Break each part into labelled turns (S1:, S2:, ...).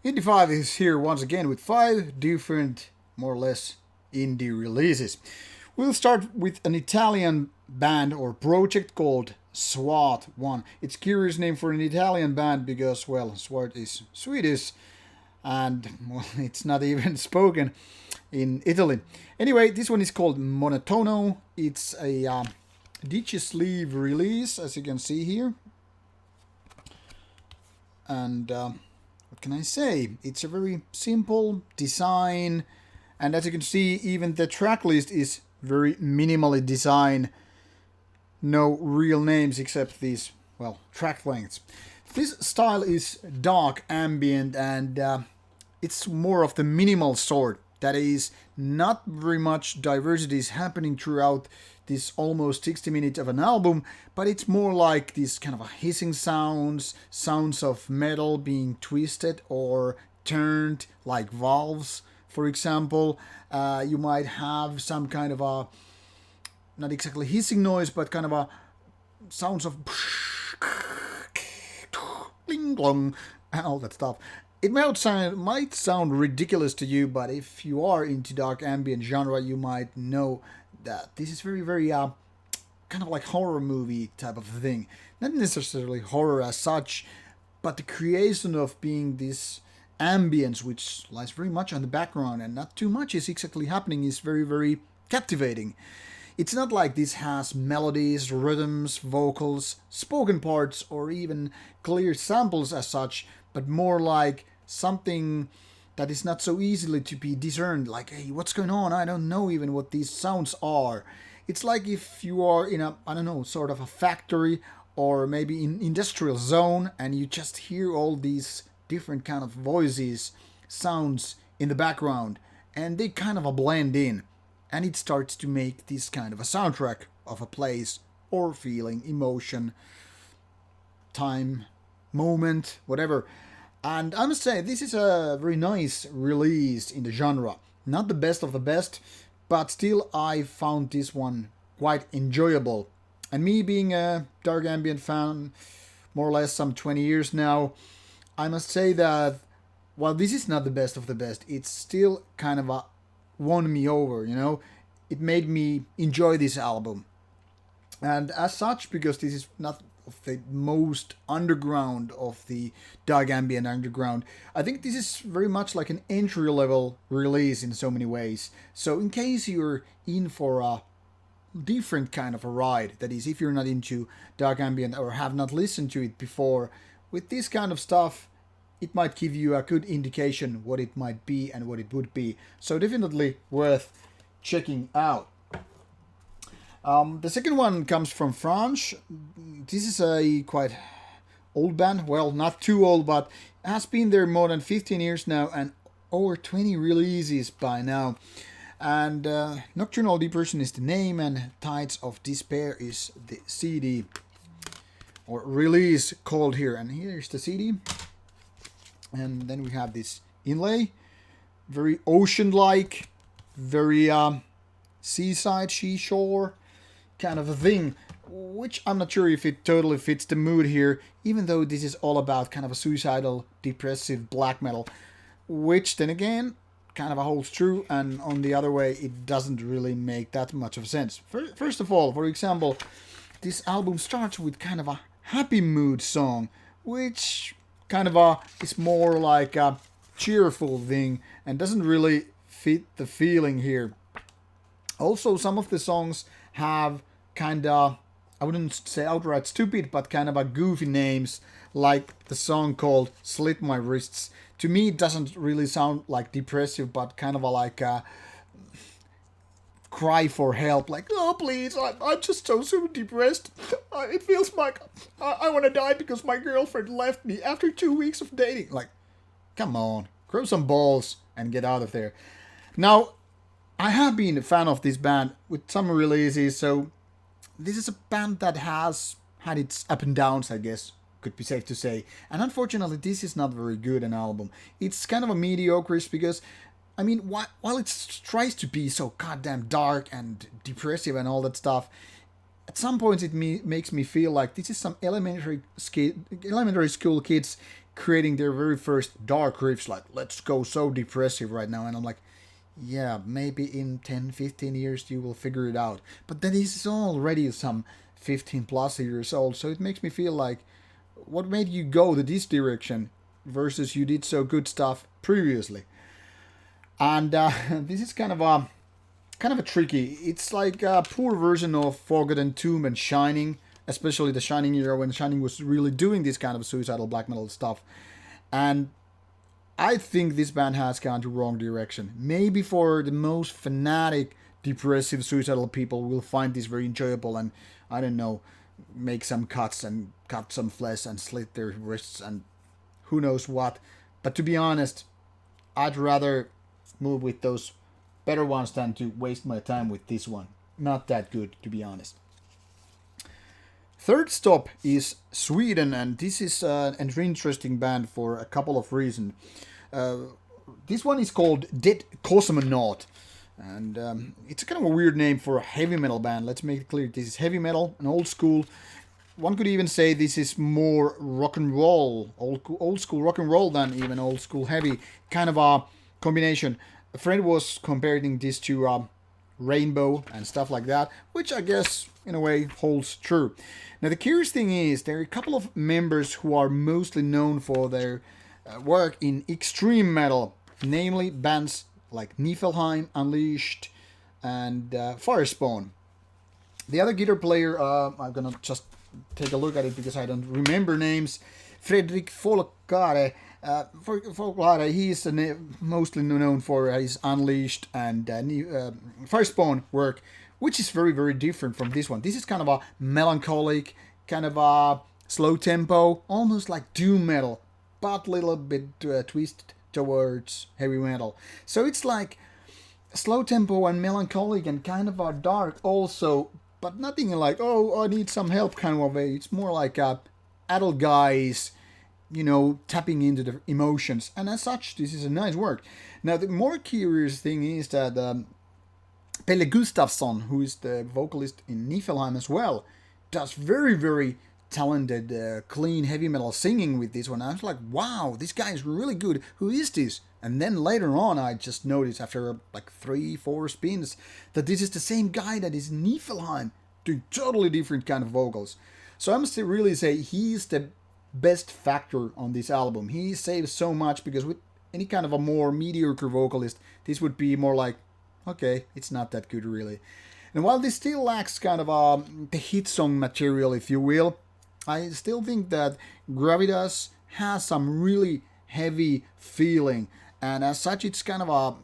S1: Indie 5 is here once again with 5 different, more or less, indie releases. We'll start with an Italian band or project called SWAT 1. It's a curious name for an Italian band because, well, SWAT is Swedish and, well, it's not even spoken in Italy. Anyway, this one is called Monotono. It's a digitally release, as you can see here. And what can I say? It's a very simple design, and as you can see, even the track list is very minimally designed. No real names except these, well, track lengths. This style is dark ambient, and it's more of the minimal sort. That is, not very much diversity is happening throughout this almost 60 minutes of an album, but it's more like these kind of hissing sounds, sounds of metal being twisted or turned like valves, for example. You might have some kind of a, not exactly hissing noise, but kind of a sounds of bling glong and all that stuff. It might sound ridiculous to you, but if you are into dark ambient genre, you might know that this is very, very kind of like horror movie type of thing. Not necessarily horror as such, but the creation of being this ambience, which lies very much on the background and not too much is exactly happening, is very, very captivating. It's not like this has melodies, rhythms, vocals, spoken parts, or even clear samples as such, but more like something that is not so easily to be discerned, like, hey, what's going on? I don't know even what these sounds are. It's like if you are in a, I don't know, sort of a factory or maybe in industrial zone and you just hear all these different kind of voices, sounds in the background, and they kind of a blend in, and it starts to make this kind of a soundtrack of a place or feeling, emotion, time, moment, whatever. And I must say, this is a very nice release in the genre. Not the best of the best, but still I found this one quite enjoyable. And me being a dark ambient fan, more or less some 20 years now, I must say that while this is not the best of the best, it's still kind of won me over, you know? It made me enjoy this album. And as such, because this is not of the most underground of the dark ambient underground, I think this is very much like an entry level release in so many ways. So in case you're in for a different kind of a ride, that is, if you're not into dark ambient or have not listened to it before, with this kind of stuff, it might give you a good indication what it might be and what it would be. So definitely worth checking out. The second one comes from France. This is a quite old band. Well, not too old, but has been there more than 15 years now and over 20 releases by now. And Nocturnal Depression is the name, and Tides of Despair is the CD or release called here. And here's the CD. And then we have this inlay, very ocean-like, very seaside, seashore kind of a thing, which I'm not sure if it totally fits the mood here, even though this is all about kind of a suicidal, depressive black metal, which then again kind of holds true, and on the other way it doesn't really make that much of sense. First of all, for example, this album starts with kind of a happy mood song, which kind of is more like a cheerful thing and doesn't really fit the feeling here. Also, some of the songs have kind of, I wouldn't say outright stupid, but kind of a goofy names, like the song called Slit My Wrists. To me, it doesn't really sound like depressive, but kind of like a cry for help, like, oh please, I'm just so super depressed. It feels like I want to die because my girlfriend left me after 2 weeks of dating. Like, come on, grow some balls and get out of there. Now, I have been a fan of this band with some releases, so this is a band that has had its up and downs, I guess, could be safe to say. And unfortunately, this is not very good an album. It's kind of a mediocre because, I mean, while it tries to be so goddamn dark and depressive and all that stuff, at some points it makes me feel like this is some elementary school kids creating their very first dark riffs, like, let's go so depressive right now. And I'm like, yeah, maybe in 10, 15 years you will figure it out. But then he's already some 15 plus years old, so it makes me feel like, what made you go to this direction versus you did so good stuff previously? And this is kind of a tricky. It's like a poor version of Forgotten Tomb and Shining, especially the Shining era when Shining was really doing this kind of suicidal black metal stuff. And I think this band has gone to wrong direction. Maybe for the most fanatic, depressive, suicidal people will find this very enjoyable and, I don't know, make some cuts and cut some flesh and slit their wrists and who knows what. But to be honest, I'd rather move with those better ones than to waste my time with this one. Not that good, to be honest. Third stop is Sweden, and this is an interesting band for a couple of reasons. This one is called Dead Cosmonaut, and it's kind of a weird name for a heavy metal band. Let's make it clear, this is heavy metal, an old school. One could even say this is more rock and roll, old school rock and roll than even old school heavy, kind of a combination. A friend was comparing this to Rainbow and stuff like that, which I guess in a way holds true. Now the curious thing is there are a couple of members who are mostly known for their work in extreme metal, namely bands like Niflheim, Unleashed, and Firespawn. The other guitar player, I'm gonna just take a look at it because I don't remember names. Fredrik Folkare. Folkare, he is mostly known for his Unleashed and Firespawn work, which is very, very different from this one. This is kind of a melancholic, kind of a slow tempo, almost like doom metal, but a little bit twisted towards heavy metal. So it's like slow tempo and melancholic and kind of a dark also, but nothing like, oh, I need some help kind of a way. It's more like adult guys, tapping into the emotions. And as such, this is a nice work. Now, the more curious thing is that Pelle Gustafsson, who is the vocalist in Niflheim as well, does very, very talented, clean heavy metal singing with this one. I was like, wow, this guy is really good. Who is this? And then later on, I just noticed after like 3-4 spins that this is the same guy that is in Niflheim, doing totally different kind of vocals. So I must really say he's the best factor on this album. He saves so much, because with any kind of a more mediocre vocalist, this would be more like, okay, it's not that good really. And while this still lacks kind of the hit song material, if you will, I still think that Gravitas has some really heavy feeling, and as such it's kind of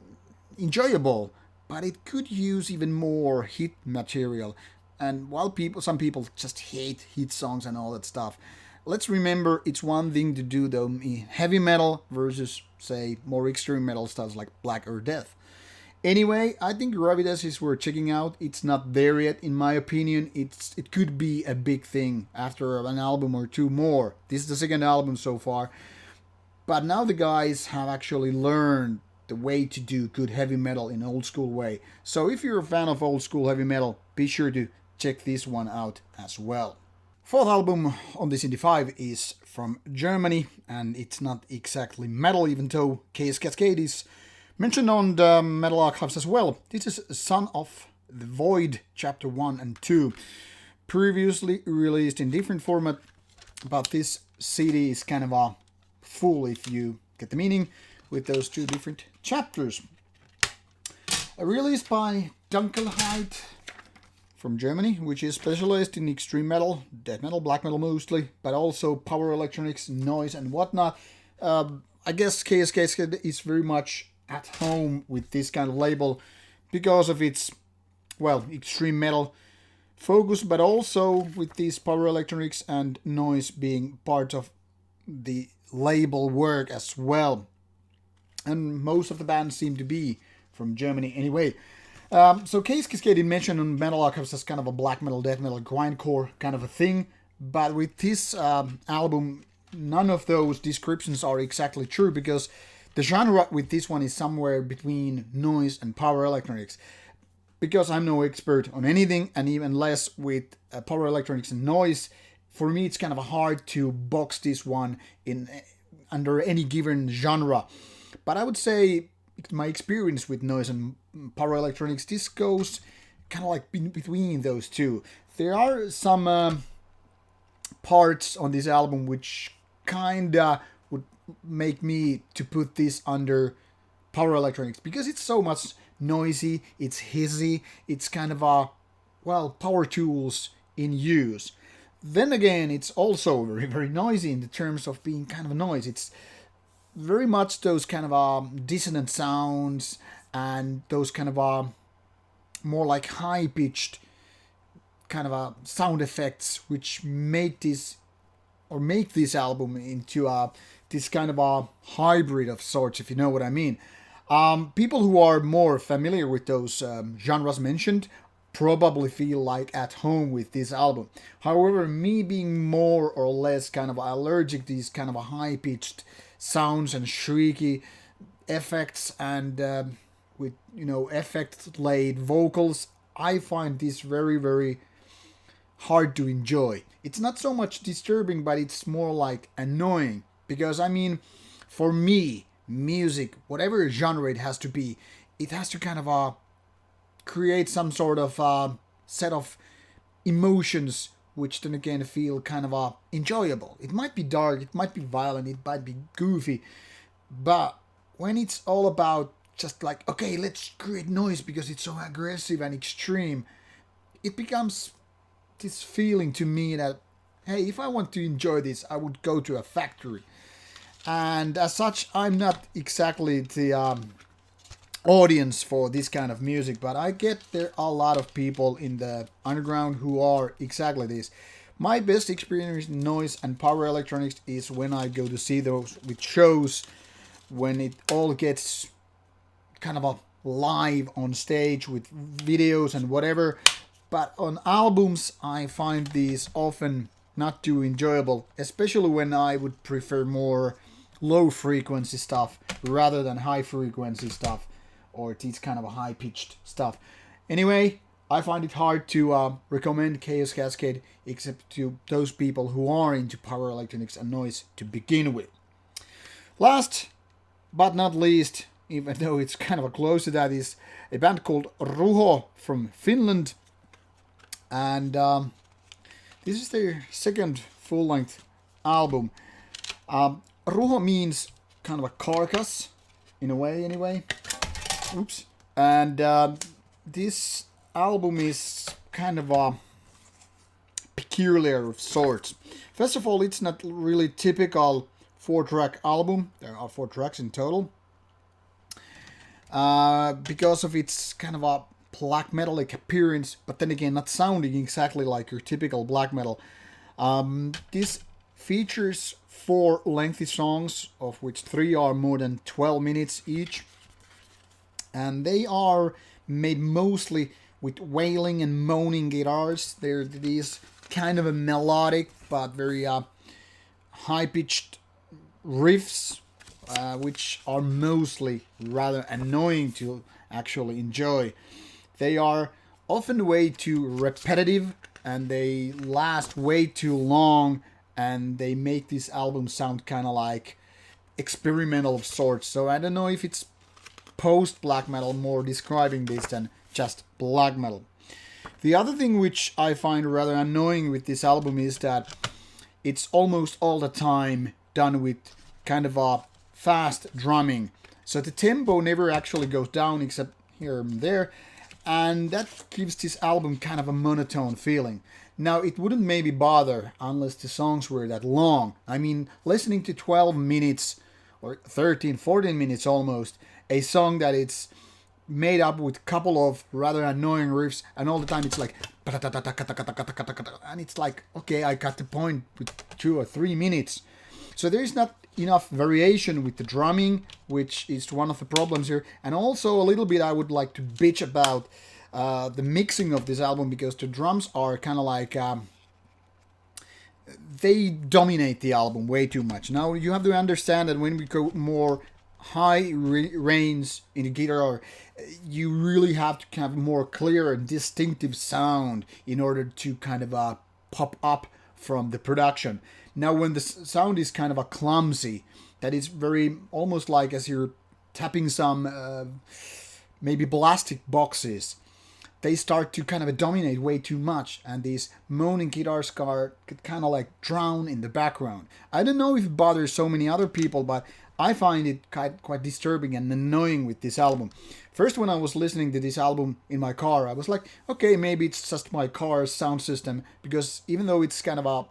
S1: enjoyable, but it could use even more hit material. And while some people just hate hit songs and all that stuff, let's remember it's one thing to do though in heavy metal versus, say, more extreme metal styles like Black or Death. Anyway, I think Gravitas is worth checking out. It's not there yet, in my opinion. It could be a big thing after an album or two more. This is the second album so far. But now the guys have actually learned the way to do good heavy metal in old school way. So if you're a fan of old school heavy metal, be sure to check this one out as well. Fourth album on this Indie 5 is from Germany, and it's not exactly metal, even though Cascade is mentioned on the Metal Archives as well. This is Son of the Void, Chapter 1 and 2. Previously released in different format, but this CD is kind of a full, if you get the meaning, with those two different chapters. Released by Dunkelheit from Germany, which is specialized in extreme metal, death metal, black metal mostly, but also power electronics, noise and whatnot. I guess Casecascade is very much at home with this kind of label because of its, well, extreme metal focus, but also with these power electronics and noise being part of the label work as well. And most of the bands seem to be from Germany anyway. So Casecascade is mentioned on Metal Archives as kind of a black metal, death metal, grindcore kind of a thing, but with this album, none of those descriptions are exactly true, because the genre with this one is somewhere between noise and power electronics. Because I'm no expert on anything, and even less with power electronics and noise, for me it's kind of hard to box this one in under any given genre. But I would say my experience with noise and power electronics, this goes kind of like between those two. There are some parts on this album which kinda would make me to put this under power electronics because it's so much noisy, it's hizzy, it's kind of power tools in use. Then again, it's also very, very noisy in the terms of being kind of a noise. It's very much those kind of dissonant sounds and those kind of more like high pitched kind of sound effects which make this album into this kind of a hybrid of sorts, if you know what I mean. People who are more familiar with those genres mentioned probably feel like at home with this album. However, me being more or less kind of allergic to these kind of high pitched sounds and shrieky effects and with effect laid vocals, I find this very, very hard to enjoy. It's not so much disturbing, but it's more like annoying because I mean, for me, music, whatever genre it has to be, it has to kind of create some sort of set of emotions which then again feel kind of enjoyable. It might be dark, it might be violent, it might be goofy, but when it's all about just like, okay, let's create noise because it's so aggressive and extreme, it becomes this feeling to me that, hey, if I want to enjoy this, I would go to a factory. And as such, I'm not exactly the audience for this kind of music, but I get there are a lot of people in the underground who are exactly this. My best experience in noise and power electronics is when I go to see those with shows, when it all gets kind of live on stage with videos and whatever. But on albums, I find these often not too enjoyable, especially when I would prefer more low frequency stuff rather than high frequency stuff or these kind of high pitched stuff. Anyway, I find it hard to recommend Cascade except to those people who are into power electronics and noise to begin with. Last but not least, even though it's kind of close to that, is a band called Ruho from Finland. And this is their second full-length album. Ruho means kind of a carcass, in a way, anyway. Oops. And this album is kind of a peculiar of sorts. First of all, it's not really typical 4-track album. There are 4 tracks in total. Because of its kind of a black metallic appearance, but then again not sounding exactly like your typical black metal. This features 4 lengthy songs, of which 3 are more than 12 minutes each. And they are made mostly with wailing and moaning guitars. They're these kind of a melodic but very high-pitched riffs, which are mostly rather annoying to actually enjoy. They are often way too repetitive and they last way too long, and they make this album sound kind of like experimental of sorts. So I don't know if it's post black metal more describing this than just black metal. The other thing which I find rather annoying with this album is that it's almost all the time done with kind of a fast drumming. So the tempo never actually goes down except here and there, and that gives this album kind of a monotone feeling. Now, it wouldn't maybe bother unless the songs were that long. I mean, listening to 12 minutes or 13, 14 minutes almost, a song that it's made up with a couple of rather annoying riffs, and all the time it's like, and it's like, okay, I got the point with 2 or 3 minutes. So there's not enough variation with the drumming, which is one of the problems here. And also a little bit I would like to bitch about the mixing of this album, because the drums are kind of like they dominate the album way too much. Now you have to understand that when we go more high range in the guitar, you really have to have more clear and distinctive sound in order to kind of pop up from the production. Now when the sound is kind of a clumsy, that is very almost like as you're tapping some maybe plastic boxes. They start to kind of dominate way too much, and these moaning guitars could kind of like drown in the background. I don't know if it bothers so many other people, but I find it quite disturbing and annoying with this album. First, when I was listening to this album in my car, I was like, okay, maybe it's just my car's sound system, because even though it's kind of a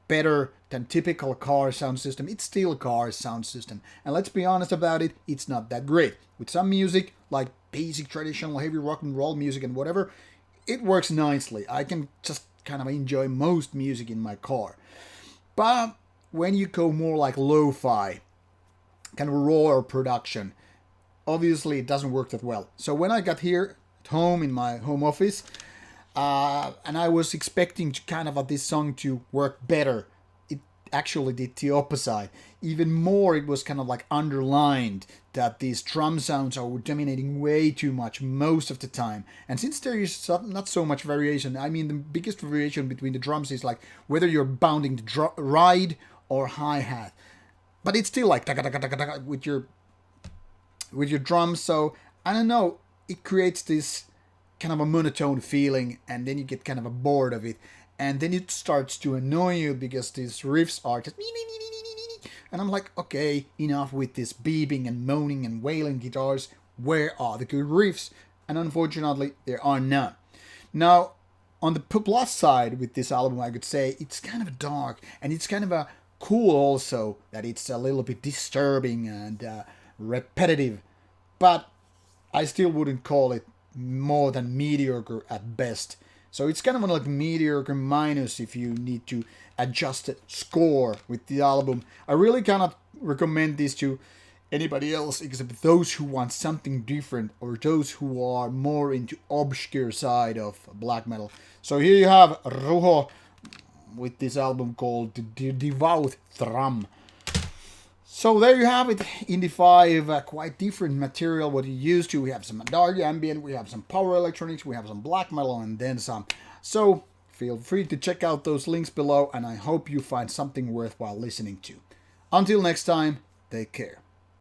S1: better than typical car sound system, it's still a car sound system. And let's be honest about it, it's not that great. With some music, like basic traditional heavy rock and roll music and whatever, it works nicely. I can just kind of enjoy most music in my car. But when you go more like lo-fi, kind of raw production, obviously it doesn't work that well. So when I got here at home in my home office, and I was expecting to kind of this song to work better, it actually did the opposite. Even more, it was kind of like underlined that these drum sounds are dominating way too much most of the time. And since there is not so much variation, I mean the biggest variation between the drums is like whether you're bounding the ride or hi-hat. But it's still like with your drums, so I don't know, it creates this kind of a monotone feeling, and then you get kind of a bored of it, and then it starts to annoy you because these riffs are just and I'm like, okay, enough with this beeping and moaning and wailing guitars. Where are the good riffs? And unfortunately, there are none. Now, on the plus side with this album, I could say it's kind of dark, and it's kind of a cool also that it's a little bit disturbing and repetitive, but I still wouldn't call it more than mediocre at best. So it's kind of like mediocre minus if you need to adjust the score with the album. I really cannot recommend this to anybody else except those who want something different or those who are more into obscure side of black metal. So here you have Ruho with this album called Devout Thrum. So there you have it, Indie 5, quite different material what you used to. We have some dark ambient, we have some power electronics, we have some black metal, and then some. So feel free to check out those links below, and I hope you find something worthwhile listening to. Until next time, take care.